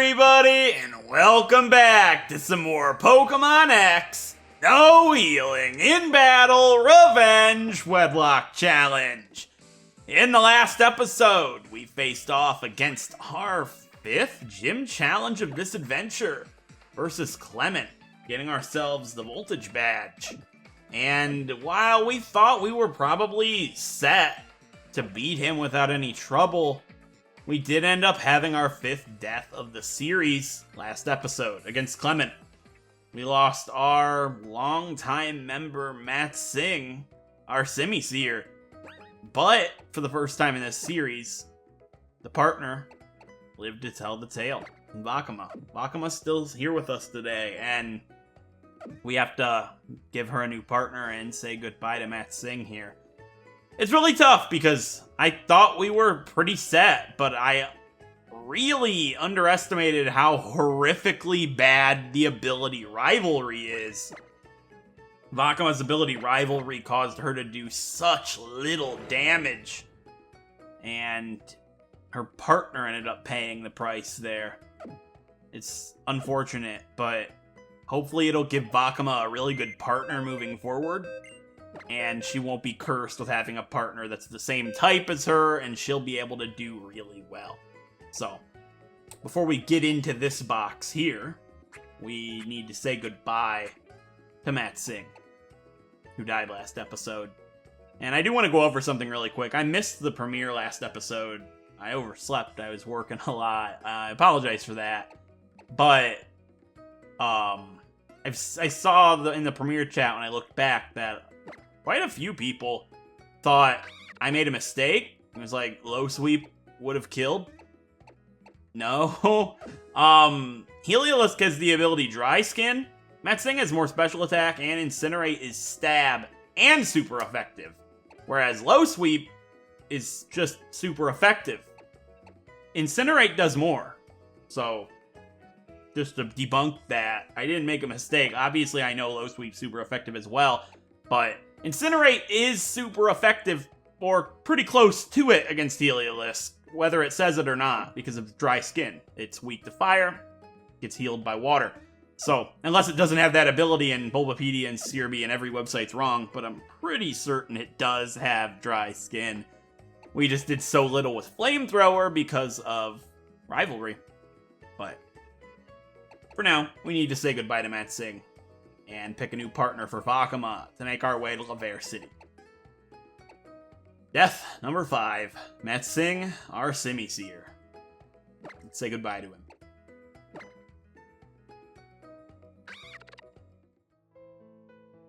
everybody, and welcome back to some more Pokemon X No Healing in Battle Revenge Wedlock Challenge. In the last episode, we faced off against our 5th gym challenge of this adventure versus Clement, getting ourselves the Voltage Badge. And while we thought we were probably set to beat him without any trouble, we did end up having our 5th death of the series last episode against Clement. We lost our longtime member Matt Singh, our Semi-Seer. But for the first time in this series, the partner lived to tell the tale. Vakama. Vakama's still here with us today, and we have to give her a new partner and say goodbye to Matt Singh here. It's really tough because I thought we were pretty set, but I really underestimated how horrifically bad the ability Rivalry is. Vakama's ability Rivalry caused her to do such little damage, and her partner ended up paying the price there. It's unfortunate, but hopefully it'll give Vakama a really good partner moving forward, and she won't be cursed with having a partner that's the same type as her, and she'll be able to do really well. So, before we get into this box here, we need to say goodbye to Matt Singh, who died last episode. And I do want to go over something really quick. I missed the premiere last episode. I overslept. I was working a lot. I apologize for that. But, I saw in the premiere chat when I looked back that quite a few people thought I made a mistake. It was like, low sweep would have killed. No. Heliolisk has the ability Dry Skin. Matt Singh has more special attack, and Incinerate is stab and super effective. Whereas low sweep is just super effective. Incinerate does more. So, just to debunk that, I didn't make a mistake. Obviously, I know low sweep's super effective as well, but Incinerate is super effective, or pretty close to it against Heliolisk, whether it says it or not, because of Dry Skin. It's weak to fire, gets healed by water. So, unless it doesn't have that ability, and Bulbapedia and Searby and every website's wrong, but I'm pretty certain it does have Dry Skin. We just did so little with Flamethrower because of Rivalry. But, for now, we need to say goodbye to Matt Singh and pick a new partner for Vakama to make our way to Laver City. Death number 5. Matt Singh, our Semi-Seer. Let's say goodbye to him.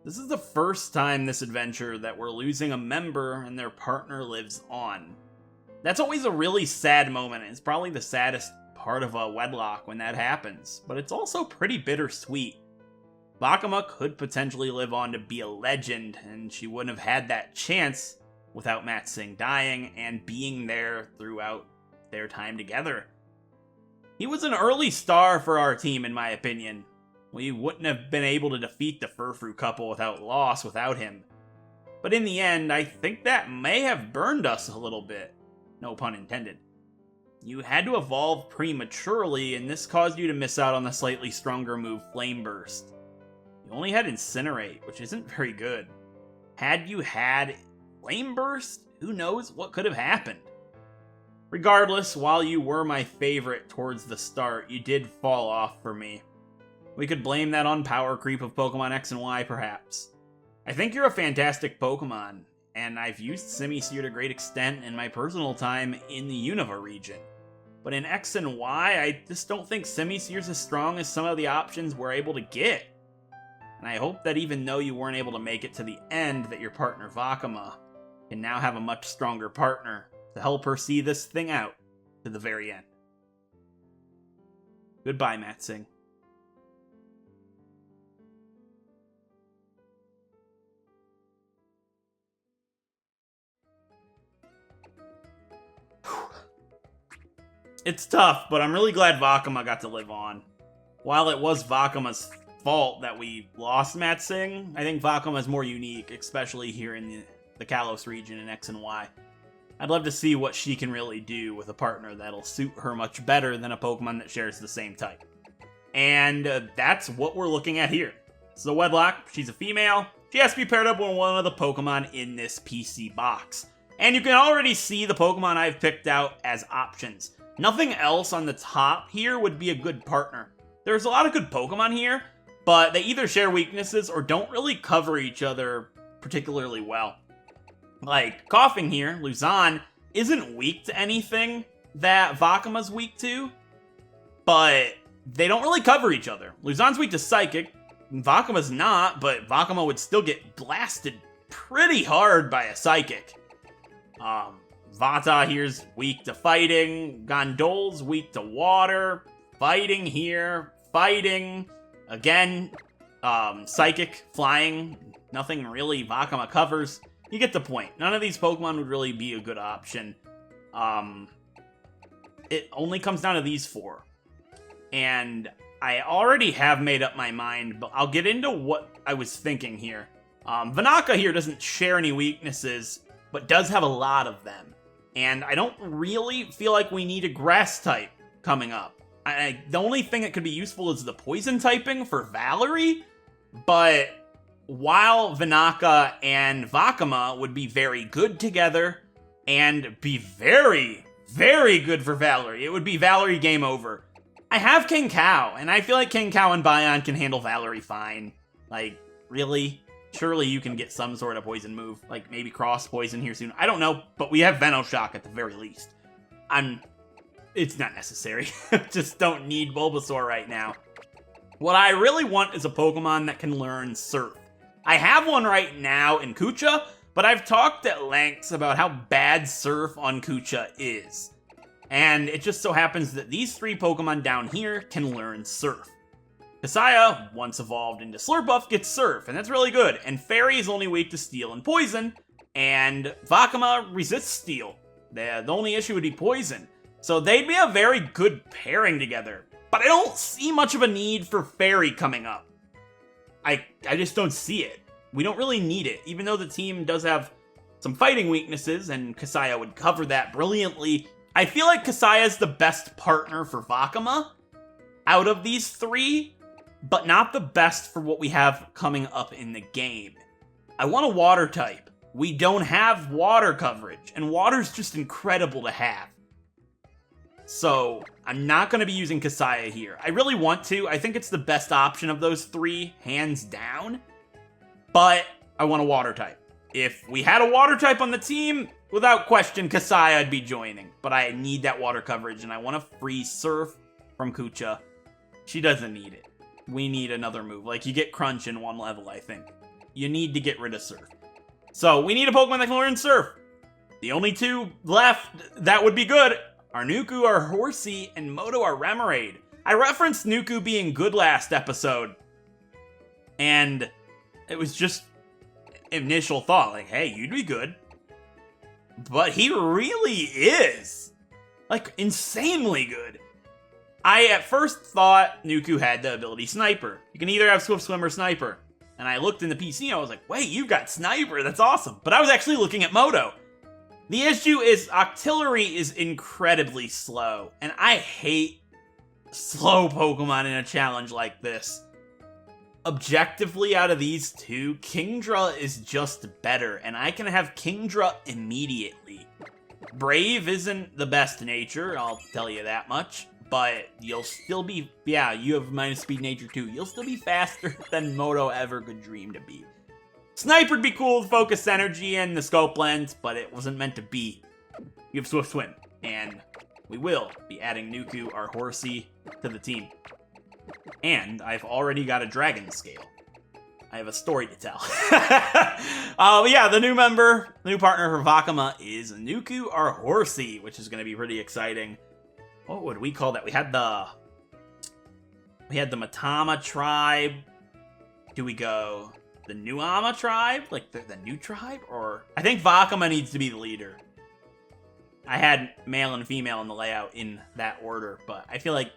This is the first time this adventure that we're losing a member and their partner lives on. That's always a really sad moment, and it's probably the saddest part of a wedlock when that happens, but it's also pretty bittersweet. Vakama could potentially live on to be a legend, and she wouldn't have had that chance without Matt Singh dying and being there throughout their time together. He was an early star for our team, in my opinion. We wouldn't have been able to defeat the Furfrou couple without loss without him. But in the end, I think that may have burned us a little bit. No pun intended. You had to evolve prematurely, and this caused you to miss out on the slightly stronger move Flame Burst. You only had Incinerate, which isn't very good. Had you had Flame Burst, who knows what could have happened. Regardless, while you were my favorite towards the start, you did fall off for me. We could blame that on power creep of Pokemon X and Y, perhaps. I think you're a fantastic Pokemon, and I've used Semi-Seer to a great extent in my personal time in the Unova region. But in X and Y, I just don't think Semi-Seer's as strong as some of the options we're able to get. And I hope that even though you weren't able to make it to the end, that your partner Vakama can now have a much stronger partner to help her see this thing out to the very end. Goodbye, Matt Singh. It's tough, but I'm really glad Vakama got to live on. While it was Vakama's fault that we lost Matt Singh, I think Vakama is more unique, especially here in the Kalos region in X and Y. I'd love to see what she can really do with a partner that'll suit her much better than a Pokemon that shares the same type. And that's what we're looking at here. So Wedlocke, she's a female. She has to be paired up with one of the Pokemon in this PC box. And you can already see the Pokemon I've picked out as options. Nothing else on the top here would be a good partner. There's a lot of good Pokemon here, but they either share weaknesses or don't really cover each other particularly well. Like, Coughing here, Luzon, isn't weak to anything that Vakama's weak to, but they don't really cover each other. Luzon's weak to Psychic, Vakama's not, but Vakama would still get blasted pretty hard by a Psychic. Vata here's weak to Fighting, Gondol's weak to Water, Fighting here, Fighting, again, Psychic, Flying, nothing really Vakama covers. You get the point. None of these Pokemon would really be a good option. It only comes down to these four. And I already have made up my mind, but I'll get into what I was thinking here. Vanaka here doesn't share any weaknesses, but does have a lot of them. And I don't really feel like we need a Grass type coming up. The only thing that could be useful is the Poison typing for Valerie, but while Vanaka and Vakama would be very good together and be very, very good for Valerie, it would be Valerie game over. I have King Cow, and I feel like King Cow and Bion can handle Valerie fine. Like, really? Surely you can get some sort of poison move, like maybe cross poison here soon. I don't know, but we have Venoshock at the very least. It's not necessary. Just don't need Bulbasaur right now. What I really want is a Pokemon that can learn Surf. I have one right now in Kucha, but I've talked at lengths about how bad Surf on Kucha is. And it just so happens that these three Pokemon down here can learn Surf. Kasaya, once evolved into Slurpuff, gets Surf, and that's really good. And Fairy is only weak to Steel and Poison, and Vakama resists Steel. The only issue would be Poison. So they'd be a very good pairing together. But I don't see much of a need for Fairy coming up. I just don't see it. We don't really need it, even though the team does have some fighting weaknesses, and Kasaya would cover that brilliantly. I feel like Kasaya's the best partner for Vakama out of these three, but not the best for what we have coming up in the game. I want a Water type. We don't have Water coverage, and Water's just incredible to have. So, I'm not going to be using Kasaya here. I really want to. I think it's the best option of those three, hands down. But I want a Water type. If we had a Water type on the team, without question, Kasaya I'd be joining. But I need that Water coverage, and I want to free Surf from Kucha. She doesn't need it. We need another move. Like, you get Crunch in one level, I think. You need to get rid of Surf. So, we need a Pokemon that can learn Surf. The only two left that would be good are Nuku, our Horsey, and Moto, our Remoraid. I referenced Nuku being good last episode, and it was just initial thought, like, hey, you'd be good. But he really is, like, insanely good. I at first thought Nuku had the ability Sniper. You can either have Swift Swim or Sniper. And I looked in the PC and I was like, wait, you've got Sniper, that's awesome. But I was actually looking at Moto. The issue is Octillery is incredibly slow, and I hate slow Pokemon in a challenge like this. Objectively, out of these two, Kingdra is just better, and I can have Kingdra immediately. Brave isn't the best nature, I'll tell you that much, but you'll still be, yeah, you have minus speed nature too, you'll still be faster than Moto ever could dream to be. Sniper'd be cool with Focus Energy and the Scope Lens, but it wasn't meant to be. You have Swift Swim, and we will be adding Nuku, our Horsey, to the team. And I've already got a Dragon Scale. I have a story to tell. But yeah, the new member, the new partner for Vakama is Nuku, our Horsey, which is going to be pretty exciting. What would we call that? We had the Matama tribe. Do we go the Nuama tribe? Like the new tribe? Or I think Vakama needs to be the leader. I had male and female in the layout in that order, but I feel like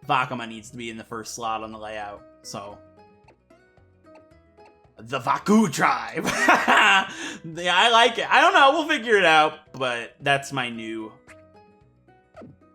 Vakama needs to be in the first slot on the layout, so the Vaku tribe. Yeah, I like it. I don't know, we'll figure it out. but that's my new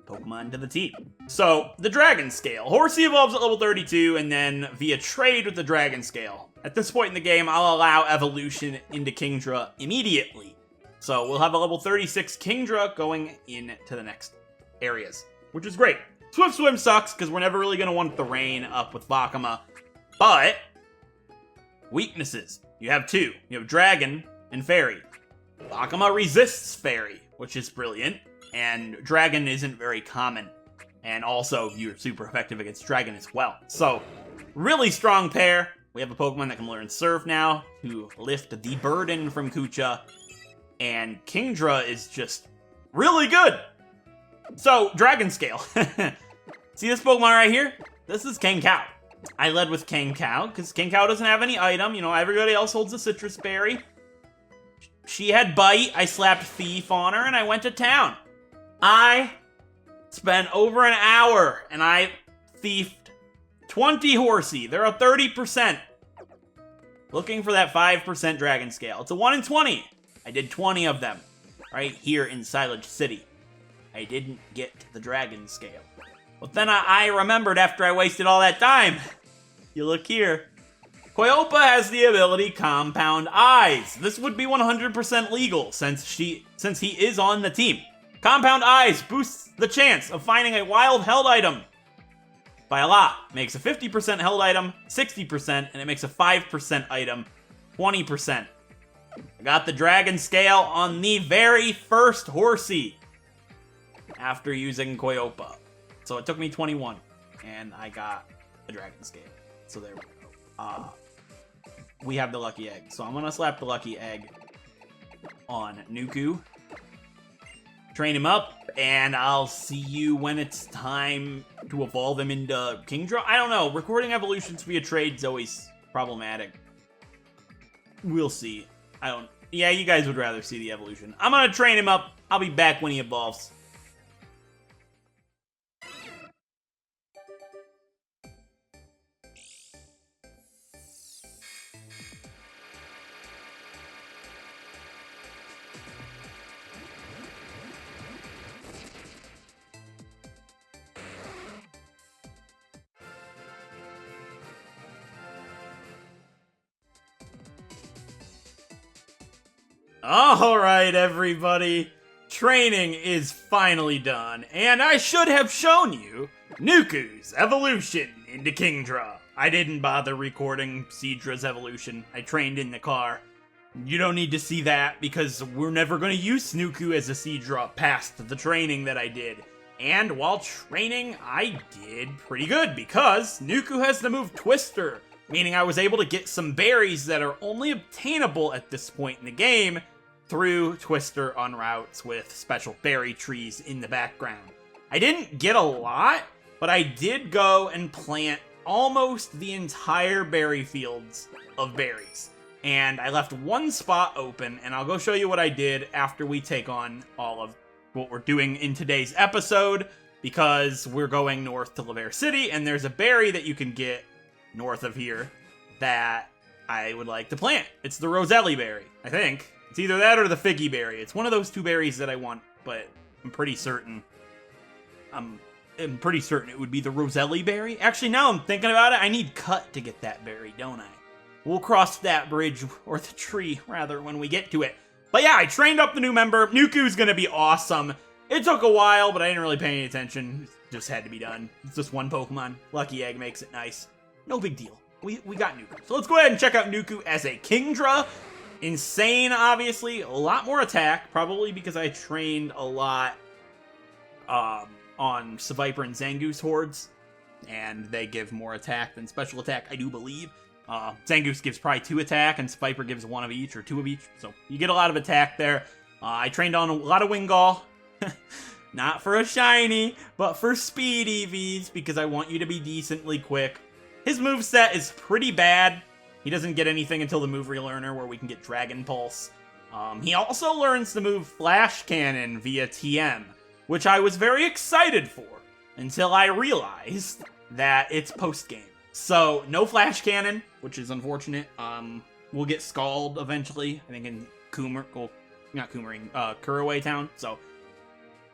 Pokemon to the team. So, the Dragon Scale. Horsey evolves at level 32, and then via trade with the Dragon Scale. At this point in the game, I'll allow evolution into Kingdra immediately. So, we'll have a level 36 Kingdra going into the next areas, which is great. Swift Swim sucks, because we're never really going to want the rain up with Bakama. But, weaknesses. You have two. You have Dragon and Fairy. Bakama resists Fairy, which is brilliant. And Dragon isn't very common. And also, you're super effective against Dragon as well. So, really strong pair. We have a Pokemon that can learn Surf now to lift the burden from Kucha. And Kingdra is just really good. So, Dragon Scale. See this Pokemon right here? This is King Cow. I led with King Cow, because King Cow doesn't have any item. You know, everybody else holds a Citrus Berry. She had Bite, I slapped Thief on her, and I went to town. I spent over an hour, and I thiefed 20 Horsey. They're a 30%. Looking for that 5% Dragon Scale. It's a 1 in 20. I did 20 of them, right here in Silage City. I didn't get the Dragon Scale. But then I remembered after I wasted all that time. You look here. Koyopa has the ability Compound Eyes. This would be 100% legal since he is on the team. Compound Eyes boosts the chance of finding a wild held item by a lot. Makes a 50% held item 60%, and it makes a 5% item 20%. I got the Dragon Scale on the very first Horsey after using Koyopa. So it took me 21, and I got the Dragon Scale. So there we go. We have the Lucky Egg. So I'm going to slap the Lucky Egg on Nuku. Train him up, and I'll see you when it's time to evolve him into Kingdra. I don't know. Recording evolutions via trade is always problematic. We'll see. Yeah, you guys would rather see the evolution. I'm going to train him up. I'll be back when he evolves. Alright, everybody. Training is finally done, and I should have shown you Nuku's evolution into Kingdra. I didn't bother recording Seadra's evolution. I trained in the car. You don't need to see that, because we're never going to use Nuku as a Seadra past the training that I did. And while training, I did pretty good, because Nuku has the move Twister, meaning I was able to get some berries that are only obtainable at this point in the game through Twister on routes with special berry trees in the background. I didn't get a lot, but I did go and plant almost the entire berry fields of berries. And I left one spot open, and I'll go show you what I did after we take on all of what we're doing in today's episode, because we're going north to Laver City, and there's a berry that you can get north of here that I would like to plant. It's the Roselli berry, I think. It's either that or the Figgy berry. It's one of those two berries that I want, but I'm pretty certain it would be the Roselli berry. Actually, now I'm thinking about it, I need cut to get that berry, don't I? We'll cross that bridge, or the tree, rather, when we get to it. But yeah, I trained up the new member. Nuku's gonna be awesome. It took a while, but I didn't really pay any attention. It just had to be done. It's just one Pokemon. Lucky Egg makes it nice. No big deal. We got Nuku. So let's go ahead and check out Nuku as a Kingdra. Insane, obviously. A lot more attack, probably because I trained a lot on Seviper and Zangoose hordes, and they give more attack than special attack, I do believe. Zangoose gives probably 2 attack, and Seviper gives 1 of each, or 2 of each, so you get a lot of attack there. I trained on a lot of Wingull. Not for a shiny, but for speed EVs, because I want you to be decently quick. His moveset is pretty bad. He doesn't get anything until the move relearner, where we can get Dragon Pulse. He also learns the move Flash Cannon via TM, which I was very excited for, until I realized that it's post-game. So, no Flash Cannon, which is unfortunate. We'll get Scald eventually. I think in not Coumaring, Kuraway Town. So,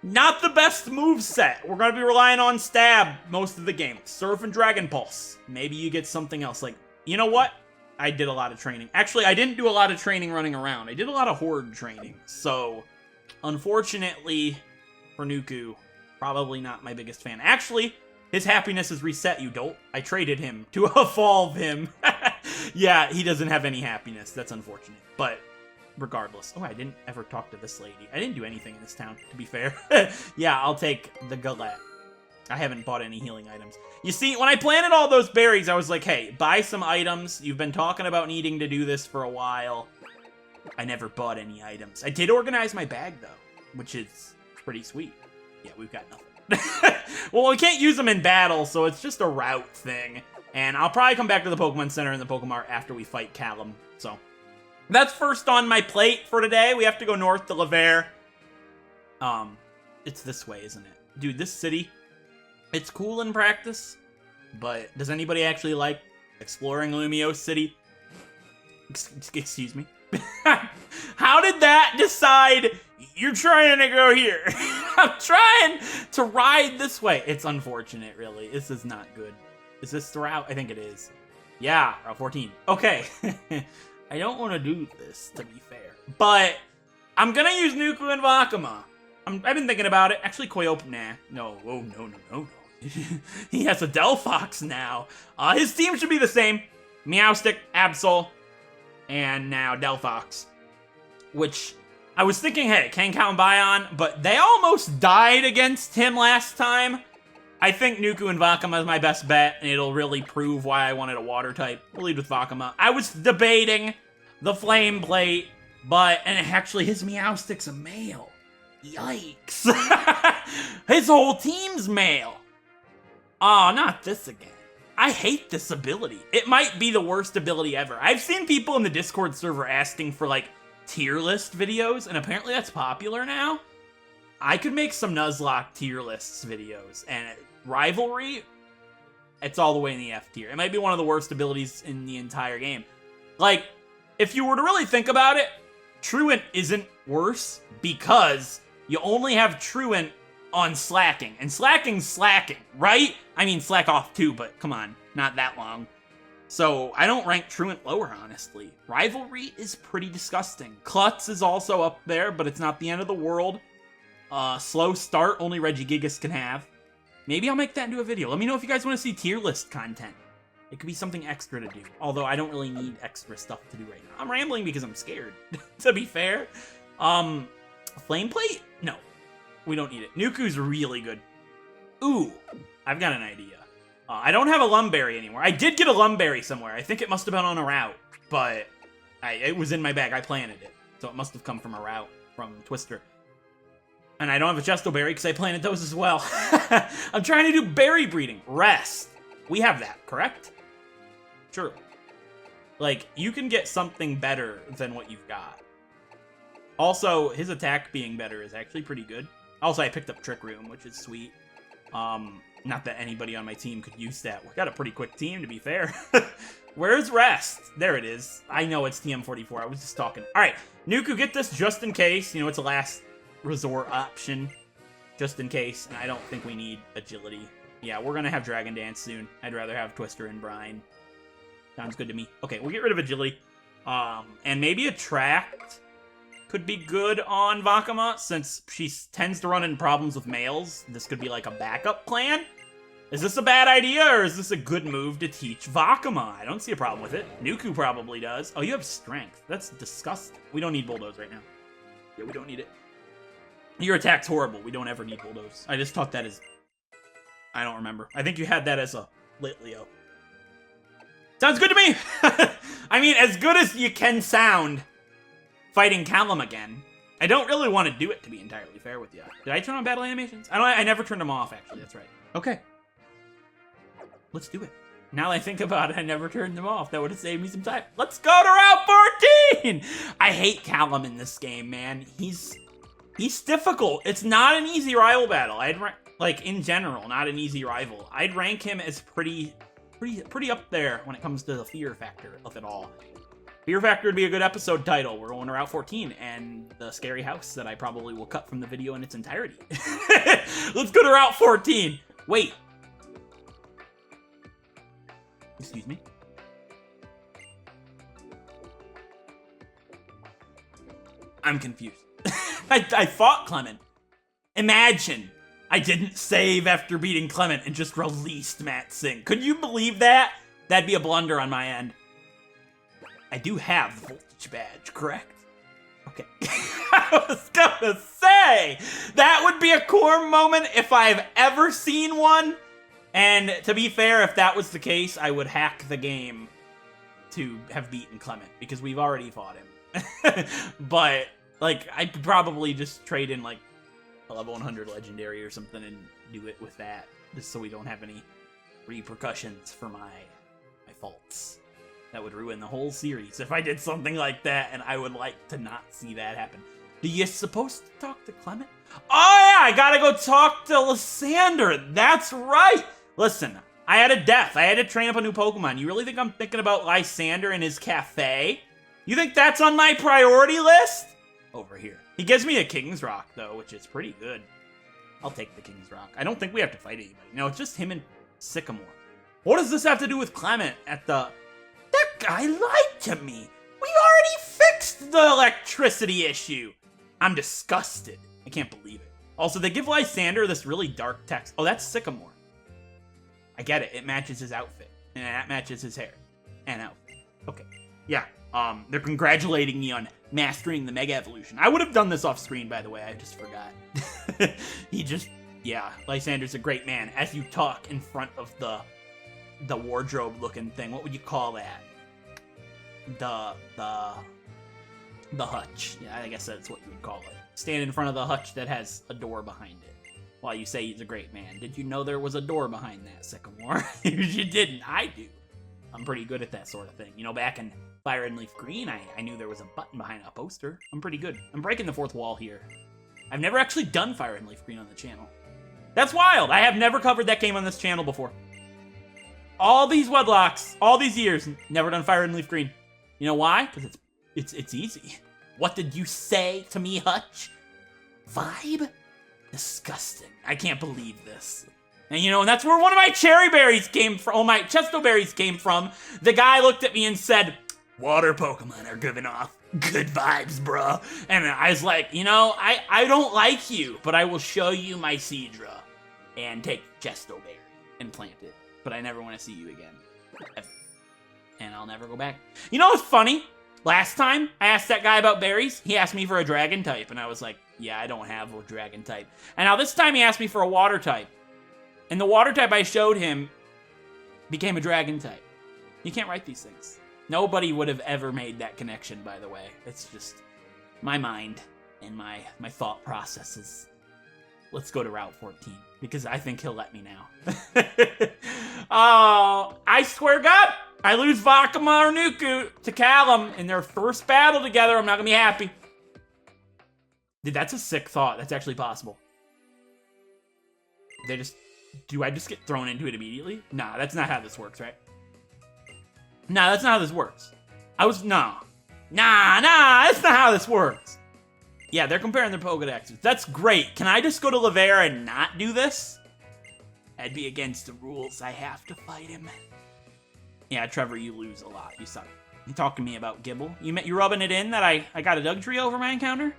not the best move set. We're going to be relying on Stab most of the game. Surf and Dragon Pulse. Maybe you get something else. Like, you know what? I did a lot of training. Actually, I didn't do a lot of training running around. I did a lot of Horde training. So, unfortunately, for Nuku, probably not my biggest fan. Actually, his happiness is reset, you dolt. I traded him to evolve him. Yeah, he doesn't have any happiness. That's unfortunate. But regardless. Oh, I didn't ever talk to this lady. I didn't do anything in this town, to be fair. Yeah, I'll take the Galette. I haven't bought any healing items. You see, when I planted all those berries, I was like, hey, buy some items. You've been talking about needing to do this for a while. I never bought any items. I did organize my bag, though, which is pretty sweet. Yeah, we've got nothing. Well, we can't use them in battle, so it's just a route thing. And I'll probably come back to the Pokemon Center and the Pokemon Mart after we fight Callum. So, that's first on my plate for today. We have to go north to Lever. It's this way, isn't it? Dude, this city, it's cool in practice, but does anybody actually like exploring Lumiose City? Excuse me? How did that decide you're trying to go here? I'm trying to ride this way. It's unfortunate, really. This is not good. Is this the route? I think it is. Yeah, Route 14. Okay. I don't want to do this, to be fair. But I'm going to use Nuku and Vakama. I've been thinking about it. Actually, Koyop, nah. No. Oh, no. He has a Delphox now. His team should be the same. Meowstic, Absol, and now Delphox. Which, I was thinking, hey, Kankou and Bion, but they almost died against him last time. I think Nuku and Vakama is my best bet, and it'll really prove why I wanted a water type. We'll lead with Vakama. I was debating the Flame Plate, and actually his Meowstic's a male. Yikes. His whole team's male. Oh, not this again. I hate this ability. It might be the worst ability ever. I've seen people in the Discord server asking for, like, tier list videos, and apparently that's popular now. I could make some Nuzlocke tier lists videos, and Rivalry, it's all the way in the F tier. It might be one of the worst abilities in the entire game. Like, if you were to really think about it, Truant isn't worse because you only have Truant on Slacking, and Slacking's slacking, right? I mean, Slack off too, but come on, not that long. So, I don't rank Truant lower, honestly. Rivalry is pretty disgusting. Klutz is also up there, but it's not the end of the world. Slow start, only Regigigas can have. Maybe I'll make that into a video. Let me know if you guys want to see tier list content. It could be something extra to do. Although I don't really need extra stuff to do right now. I'm rambling because I'm scared, to be fair. Flame Plate? No. We don't need it. Nuku's really good. Ooh, I've got an idea. I don't have a Lumberry anymore. I did get a Lumberry somewhere. I think it must have been on a route. But it was in my bag. I planted it. So it must have come from a route from Twister. And I don't have a Chesto Berry because I planted those as well. I'm trying to do berry breeding. Rest. We have that, correct? Sure. Like, you can get something better than what you've got. Also, his attack being better is actually pretty good. Also, I picked up Trick Room, which is sweet. Not that anybody on my team could use that. We got a pretty quick team, to be fair. Where's Rest? There it is. I know it's TM44. I was just talking. All right, Nuku, get this just in case. You know, it's a last resort option, just in case. And I don't think we need Agility. Yeah, we're going to have Dragon Dance soon. I'd rather have Twister and Brine. Sounds good to me. Okay, we'll get rid of Agility. And maybe Attract could be good on Vakama, since she tends to run into problems with males. This could be like a backup plan. Is this a bad idea, or is this a good move to teach Vakama? I don't see a problem with it. Nuku probably does. Oh, you have Strength. That's disgusting. We don't need Bulldoze right now. Yeah, we don't need it. Your attack's horrible. We don't ever need Bulldoze. I just taught that as... I don't remember. I think you had that as a Litleo. Sounds good to me! I mean, as good as you can sound fighting Callum again. I don't really want to do it, to be entirely fair with you. Did I turn on battle animations? I never turned them off, actually. That's right. Okay. Let's do it. Now that I think about it, I never turned them off. That would have saved me some time. Let's go to Route 14! I hate Callum in this game, man. He's difficult. It's not an easy rival battle. Like, in general, not an easy rival. I'd rank him as pretty up there when it comes to the fear factor of it all. Fear Factor would be a good episode title. We're going to Route 14 and the scary house that I probably will cut from the video in its entirety. Let's go to Route 14. Wait. Excuse me. I'm confused. I fought Clement. Imagine I didn't save after beating Clement and just released Matt Singh. Could you believe that? That'd be a blunder on my end. I do have the voltage badge, correct? Okay. I was gonna say, that would be a core moment if I've ever seen one. And to be fair, if that was the case, I would hack the game to have beaten Clement because we've already fought him. But, like, I'd probably just trade in, like, a level 100 legendary or something and do it with that, just so we don't have any repercussions for my faults. That would ruin the whole series if I did something like that, and I would like to not see that happen. Are you supposed to talk to Clement? Oh yeah, I gotta go talk to Sandra. That's right. Listen, I had a death. I had to train up a new Pokemon. You really think I'm thinking about Lysander and his cafe? You think that's on my priority list? Over here. He gives me a King's Rock, though, which is pretty good. I'll take the King's Rock. I don't think we have to fight anybody. No, it's just him and Sycamore. What does this have to do with Clement at the... That guy lied to me. We already fixed the electricity issue. I'm disgusted. I can't believe it. Also, they give Lysander this really dark text. Oh, that's Sycamore. I get it. It matches his outfit. And that matches his hair. And outfit. Okay. Yeah. They're congratulating me on mastering the Mega Evolution. I would have done this off screen, by the way. I just forgot. Yeah, Lysander's a great man. As you talk in front of the wardrobe-looking thing, what would you call that? The hutch. Yeah, I guess that's what you would call it. Stand in front of the hutch that has a door behind it while you say he's a great man. Did you know there was a door behind that, Sycamore? If you didn't, I do. I'm pretty good at that sort of thing. You know, back in Fire and Leaf Green, I knew there was a button behind a poster. I'm pretty good. I'm breaking the fourth wall here. I've never actually done Fire and Leaf Green on the channel. That's wild. I have never covered that game on this channel before. All these Wedlocks, all these years, never done Fire and Leaf Green. You know why? Because it's easy. What did you say to me, Hutch? Vibe? Disgusting. I can't believe this. And you know, and that's where one of my cherry berries came from, oh, my chesto berries came from. The guy looked at me and said, water Pokemon are giving off good vibes, bruh. And I was like, you know, I don't like you, but I will show you my Seadra and take chesto berry and plant it. But I never want to see you again. Ever. And I'll never go back. You know what's funny? Last time I asked that guy about berries, he asked me for a dragon type, and I was like, yeah, I don't have a dragon type. And now this time he asked me for a water type. And the water type I showed him became a dragon type. You can't write these things. Nobody would have ever made that connection, by the way. It's just my mind and my thought processes. Let's go to Route 14, because I think he'll let me now. Oh, I swear to God, I lose Vakama or Nuku to Callum in their first battle together. I'm not going to be happy. Dude, that's a sick thought. That's actually possible. Do I just get thrown into it immediately? Nah, that's not how this works, right? Nah, that's not how this works. Nah, that's not how this works. Yeah, they're comparing their Pokédexes. That's great. Can I just go to Lavera and not do this? That'd be against the rules. I have to fight him. Yeah, Trevor, you lose a lot. You suck. You talking to me about Gibble? You rubbing it in that I got a Dugtrio over my encounter?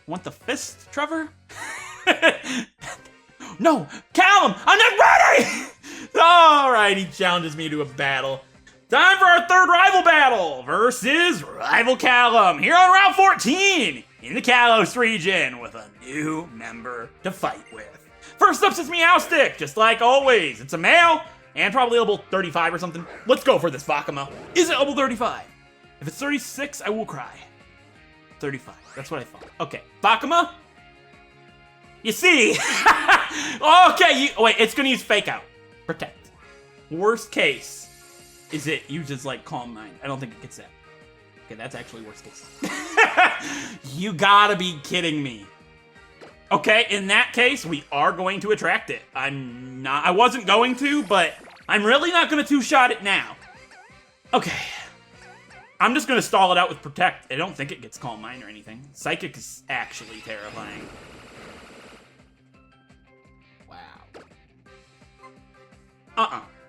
Want the fist, Trevor? No, Callum, I'm not ready! All right, he challenges me to a battle. Time for our third rival battle versus Rival Callum here on Route 14 in the Kalos region with a new member to fight with. First up is Meowstic, just like always. It's a male and probably level 35 or something. Let's go for this Vakama. Is it level 35? If it's 36, I will cry. 35, that's what I thought. Okay, Vakama. You see, okay, wait, it's gonna use Fake Out. Protect. Worst case is it uses like Calm Mind. I don't think it gets that. Okay, that's actually worst case. You gotta be kidding me. Okay, in that case, we are going to attract it. I wasn't going to, but I'm really not gonna two-shot it now. Okay, I'm just gonna stall it out with Protect. I don't think it gets Calm Mind or anything. Psychic is actually terrifying. Wow.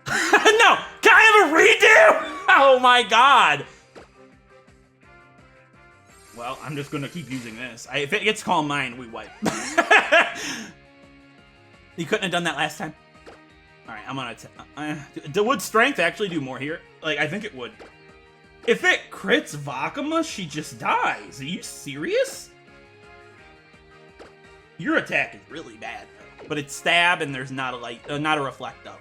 No! Can I have a redo? Oh my god! Well, I'm just gonna keep using this. If it gets Calm Mind, we wipe. You couldn't have done that last time? Alright, I'm gonna... would Strength actually do more here? Like, I think it would. If it crits Vakama, she just dies. Are you serious? Your attack is really bad, though. But it's Stab, and there's not a Reflect up.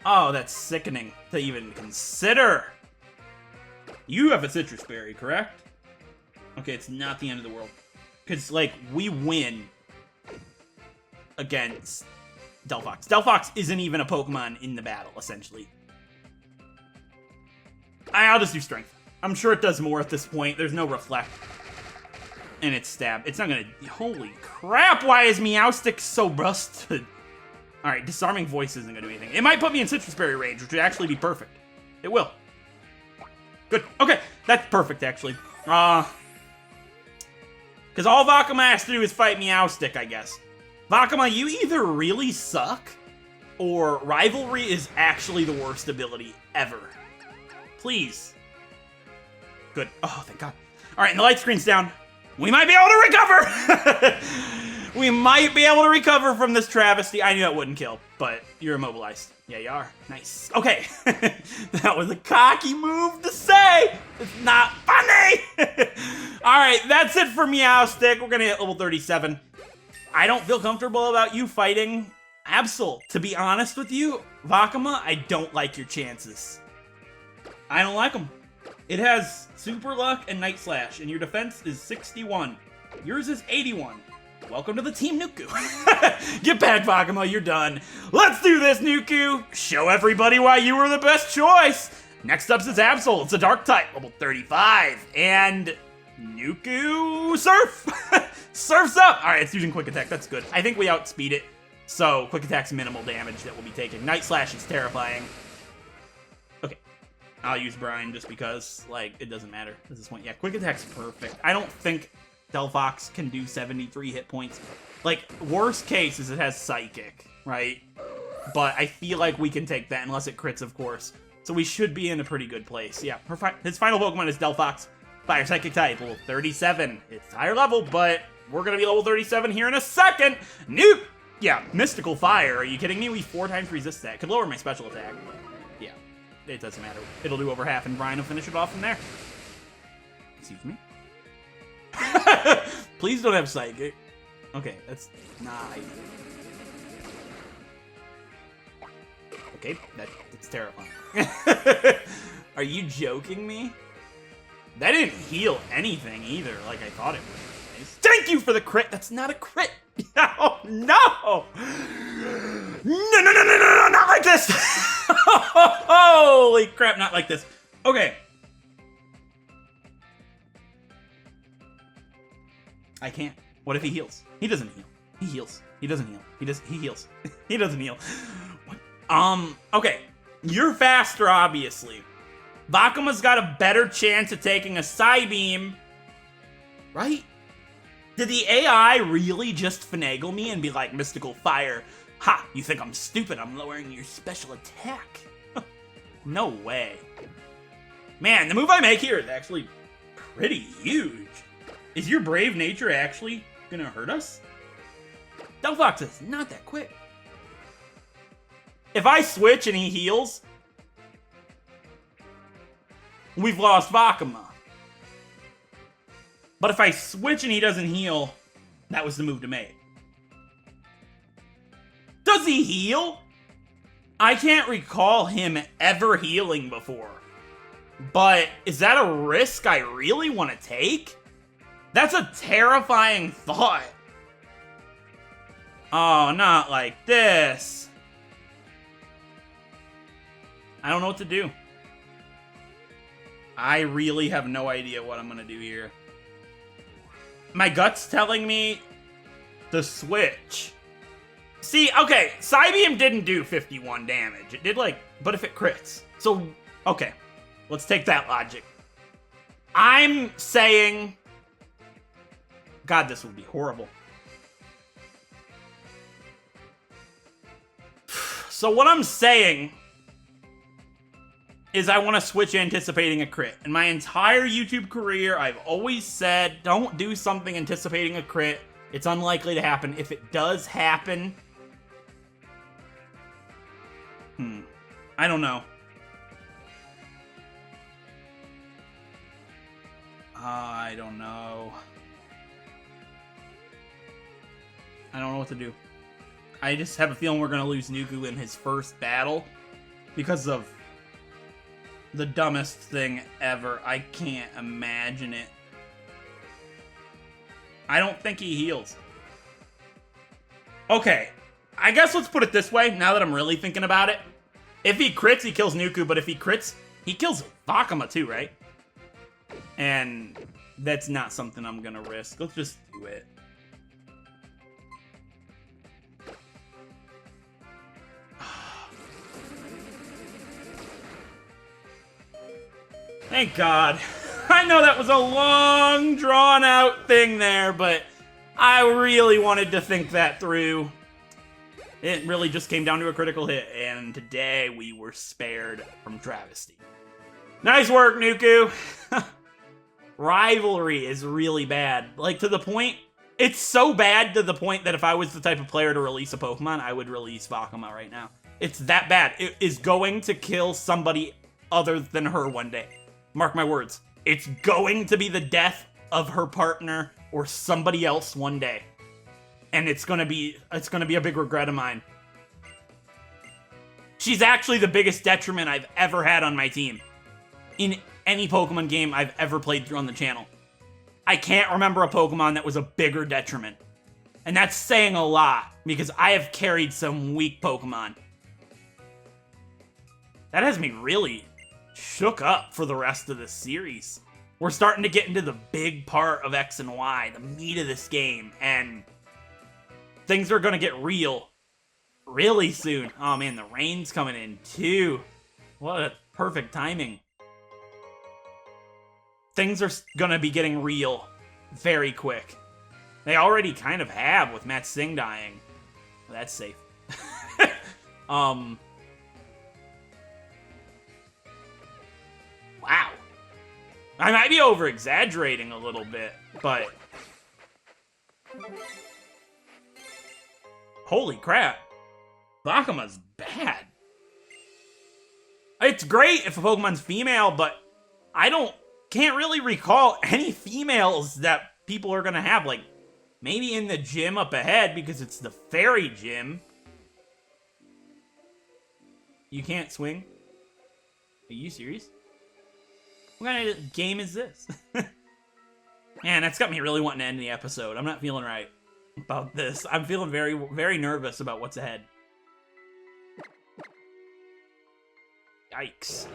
Oh, that's sickening to even consider. You have a Citrus Berry, correct? Okay, it's not the end of the world. Because, like, we win against Delphox. Delphox isn't even a Pokemon in the battle, essentially. I'll just do Strength. I'm sure it does more at this point. There's no Reflect. And it's Stab. It's not gonna... Holy crap, why is Meowstic so busted? Alright, Disarming Voice isn't gonna do anything. It might put me in Citrus Berry range, which would actually be perfect. It will. Good. Okay, that's perfect, actually. Because all Vakama has to do is fight Meowstic, I guess. Vakama, you either really suck, or Rivalry is actually the worst ability ever. Please. Good. Oh, thank God. Alright, and the light screen's down. We might be able to recover! We might be able to recover from this travesty. I knew that wouldn't kill, but you're immobilized. Yeah, you are. Nice. Okay. That was a cocky move to say. It's not funny. Alright, that's it for Meowstic. We're gonna hit level 37. I don't feel comfortable about you fighting Absol. To be honest with you, Vakama, I don't like your chances. I don't like them. It has Super Luck and Night Slash, and your defense is 61. Yours is 81. Welcome to the Team Nuku. Get back, Vakama, you're done. Let's do this, Nuku. Show everybody why you were the best choice. Next up is Absol. It's a Dark type, level 35. And Nuku Surf. Surf's up. All right, it's using Quick Attack. That's good. I think we outspeed it. So Quick Attack's minimal damage that we'll be taking. Night Slash is terrifying. Okay. I'll use Brine just because, like, it doesn't matter at this point. Yeah, Quick Attack's perfect. I don't think Delphox can do 73 hit points. Like, worst case is it has Psychic, right? But I feel like we can take that unless it crits, of course. So we should be in a pretty good place. Yeah, his final Pokemon is Delphox. Fire Psychic type, level 37. It's higher level, but we're gonna be level 37 here in a second. Nuke! Yeah, Mystical Fire. Are you kidding me? We 4 times resist that. Could lower my special attack, but yeah, it doesn't matter. It'll do over half, and Brian will finish it off from there. Excuse me? Please don't have Psychic. Okay, that's nice. Okay, that's terrifying. Are you joking me? That didn't heal anything either, like I thought it would. Thank you for the crit. That's not a crit. Oh, no. No, not like this. Holy crap, not like this. Okay. I can't. What if he heals? He doesn't heal. He heals. He doesn't heal. He heals. He doesn't heal. What? Okay. You're faster, obviously. Vakama's got a better chance of taking a Psybeam. Right? Did the AI really just finagle me and be like, Mystical Fire? Ha! You think I'm stupid? I'm lowering your special attack. No way. Man, the move I make here is actually pretty huge. Is your brave nature actually gonna hurt us? Delphox is not that quick. If I switch and he heals, we've lost Vakama. But if I switch and he doesn't heal, that was the move to make. Does he heal? I can't recall him ever healing before. But is that a risk I really want to take? That's a terrifying thought. Oh, not like this. I don't know what to do. I really have no idea what I'm gonna do here. My gut's telling me to switch. See, okay, Psybeam didn't do 51 damage. It did like, but if it crits. So, okay, let's take that logic. I'm saying... God, this would be horrible. So what I'm saying is I want to switch anticipating a crit. In my entire YouTube career, I've always said, don't do something anticipating a crit. It's unlikely to happen. If it does happen... I don't know. I don't know. I don't know what to do. I just have a feeling we're going to lose Nuku in his first battle because of the dumbest thing ever. I can't imagine it. I don't think he heals. Okay, I guess let's put it this way, now that I'm really thinking about it. If he crits, he kills Nuku, but if he crits, he kills Vakama too, right? And that's not something I'm gonna risk. Let's just do it. Thank God. I know that was a long, drawn-out thing there, but I really wanted to think that through. It really just came down to a critical hit, and today we were spared from travesty. Nice work, Nuku! Rivalry is really bad. Like, to the point... It's so bad to the point that if I was the type of player to release a Pokemon, I would release Vakama right now. It's that bad. It is going to kill somebody other than her one day. Mark my words. It's going to be the death of her partner or somebody else one day. And it's gonna be a big regret of mine. She's actually the biggest detriment I've ever had on my team. In any Pokemon game I've ever played through on the channel. I can't remember a Pokemon that was a bigger detriment. And that's saying a lot, because I have carried some weak Pokemon. That has me really shook up for the rest of the series. We're starting to get into the big part of X and Y, the meat of this game, and things are gonna get real really soon. Oh man, the rain's coming in too. What a perfect timing. Things are gonna be getting real very quick. They already kind of have with Matt Singh dying. That's safe. Wow. I might be over-exaggerating a little bit, but... Holy crap. Vakama's bad. It's great if a Pokemon's female, but I can't really recall any females that people are gonna have. Like, maybe in the gym up ahead, because it's the fairy gym. You can't swing? Are you serious? What kind of game is this? Man, that's got me really wanting to end the episode. I'm not feeling right about this. I'm feeling very, very nervous about what's ahead. Yikes.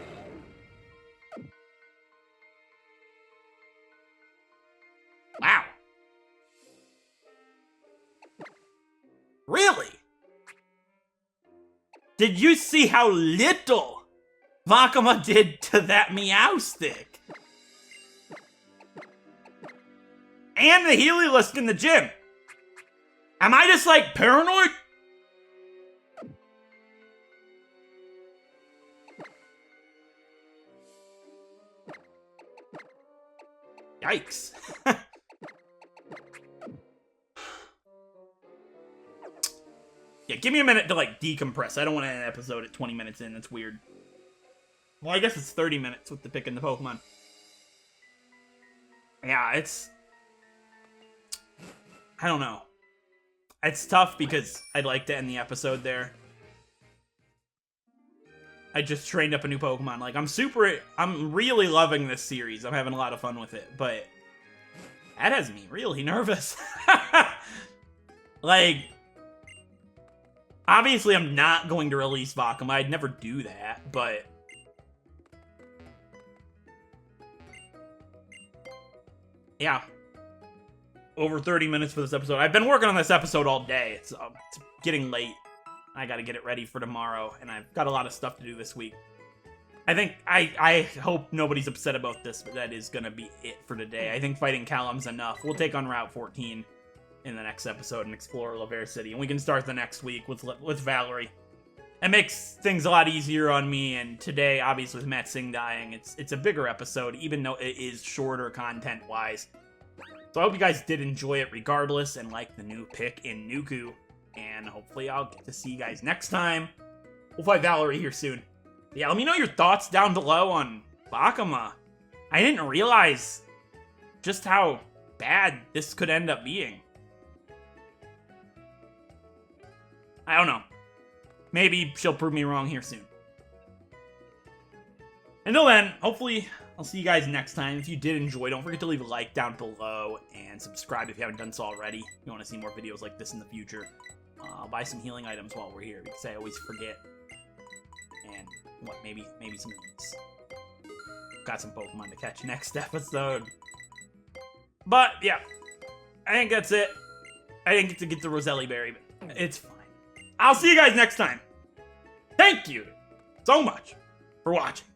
Wow. Really? Did you see how little Vakama did to that Meowstic? And the Heliolisk in the gym. Am I just, like, paranoid? Yikes. Yeah, give me a minute to, like, decompress. I don't want to end an episode at 20 minutes in. That's weird. Well, I guess it's 30 minutes with the picking the Pokemon. Yeah, it's... I don't know. It's tough because I'd like to end the episode there. I just trained up a new Pokemon. Like, I'm really loving this series. I'm having a lot of fun with it, but that has me really nervous. Like, obviously I'm not going to release Vakama. I'd never do that, but... Yeah. Over 30 minutes for this episode. I've been working on this episode all day. It's getting late. I gotta get it ready for tomorrow, and I've got a lot of stuff to do this week. I think, I hope nobody's upset about this, but that is gonna be it for today. I think fighting Callum's enough. We'll take on Route 14 in the next episode and explore Laver City, and we can start the next week with Valerie. It makes things a lot easier on me, and today, obviously, with Matt Singh dying, it's a bigger episode, even though it is shorter content-wise. So I hope you guys did enjoy it regardless, and like the new pick in Nuku, and hopefully I'll get to see you guys next time. We'll fight Valerie here soon. Yeah, let me know your thoughts down below on Bakama. I didn't realize just how bad this could end up being. I don't know. Maybe she'll prove me wrong here soon. Until then, hopefully I'll see you guys next time. If you did enjoy, don't forget to leave a like down below and subscribe if you haven't done so already. If you want to see more videos like this in the future. I'll buy some healing items while we're here because I always forget. And what, maybe some eats. Got some Pokemon to catch next episode. But yeah, I think that's it. I didn't get to get the Roselli Berry, but it's fine. I'll see you guys next time. Thank you so much for watching.